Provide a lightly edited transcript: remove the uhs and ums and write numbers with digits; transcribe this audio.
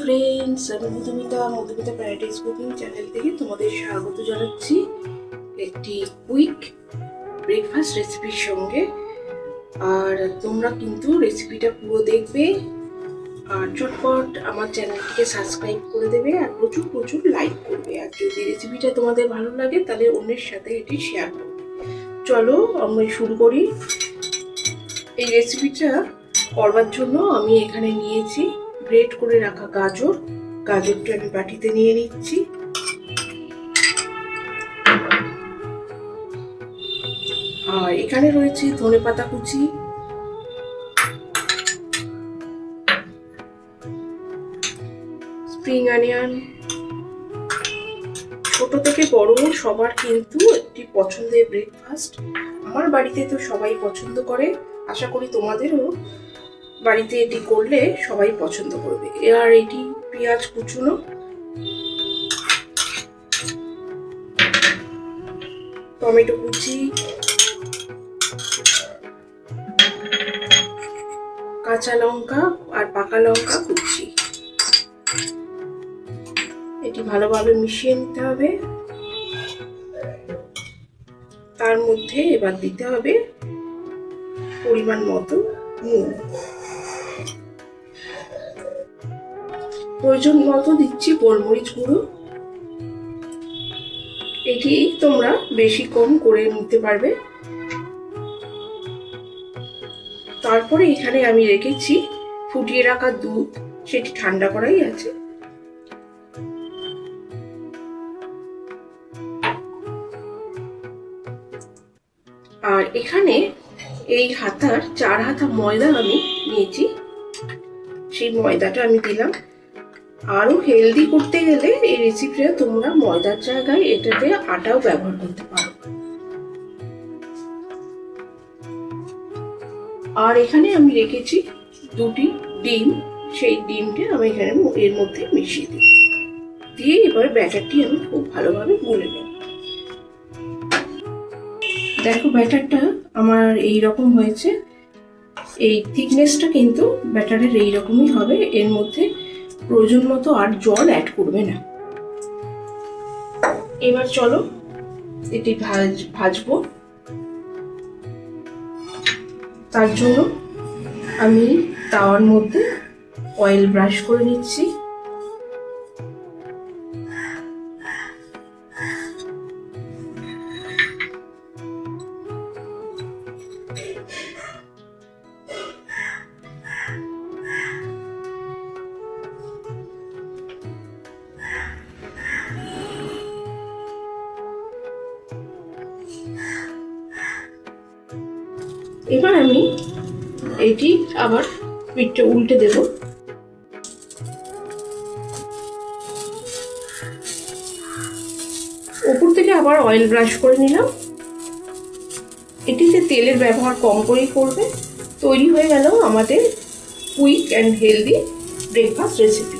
Friends, আমি Madhumita paradise cooking channel থেকে তোমাদের স্বাগত জানাচ্ছি একটি কুইক ব্রেকফাস্ট রেসিপির সঙ্গে। আর তোমরা কিন্তু রেসিপিটা পুরো দেখবে আর চটপট আমার চ্যানেলটিকে সাবস্ক্রাইব করে দেবে আর প্রচুর প্রচুর লাইক করবে। আর যদি রেসিপিটা তোমাদের ভালো লাগে তাহলে অন্যের সাথে এটি শেয়ার করবে। চলো আমরা শুরু করি। এই রেসিপিটা করবার জন্য আমি এখানে নিয়েছি গ্রেট করে রাখা গাজরটা আমি বাটিতে নিয়ে নিচ্ছি। আর এখানে রয়েছে ধনেপাতা কুচি, স্প্রিং অনিয়ন। ছোট থেকে বড় সবার কিন্তু একটি পছন্দের ব্রেকফাস্ট। আমার বাড়িতে তো সবাই পছন্দ করে, আশা করি তোমাদেরও বাড়িতে এটি করলে সবাই পছন্দ করবে। আর এটি পেঁয়াজ কুচুনো, টমেটো কুচি, কাঁচা লঙ্কা আর পাকা লঙ্কা কুচি। এটি ভালোভাবে মিশিয়ে নিতে হবে। তার মধ্যে এবার দিতে হবে পরিমাণ মতো নুন। প্রয়োজন মতো দিচ্ছি গোলমরিচ গুঁড়ো। এটি তোমরা বেশি কম করে নিতে পারবে। তারপরে এখানে আমি রেখেছি ফুটিয়ে রাখা দুধ, সেটি ঠান্ডা করাই আছে। আর এখানে এই 4 হাতা ময়দা আমি নিয়েছি, সেই ময়দাটা আমি দিলাম। আরো হেলদি করতে গেলে এই রেসিপিটা তোমরা ময়দার জায়গায় এটাতে আটাও ব্যবহার করতে পারো। আর এখানে আমি রেখেছি 2টি ডিম, সেই ডিমটা আমি এখানে এর মধ্যে মিশিয়ে দিই। দিয়ে এবার ব্যাটারটি আমি খুব ভালোভাবে গুলে নেব। দেখো ব্যাটারটা আমার এই রকম হয়েছে। এই থিকনেসটা কিন্তু ব্যাটারের এই রকমই হবে। এর মধ্যে প্রয়োজন মতো আর জল অ্যাড করবে না। এবার চলো এটি ভাজবো। তার জন্য আমি তাওয়ার মধ্যে অয়েল ব্রাশ করে নিচ্ছি। এবার আমি এটি আবার পিঠটা উল্টে দেব। উপর থেকে আবার অয়েল ব্রাশ করে নিলাম। এটিতে তেলের ব্যবহার কম করেই করবে। তৈরি হয়ে গেল আমাদের quick and healthy breakfast recipe.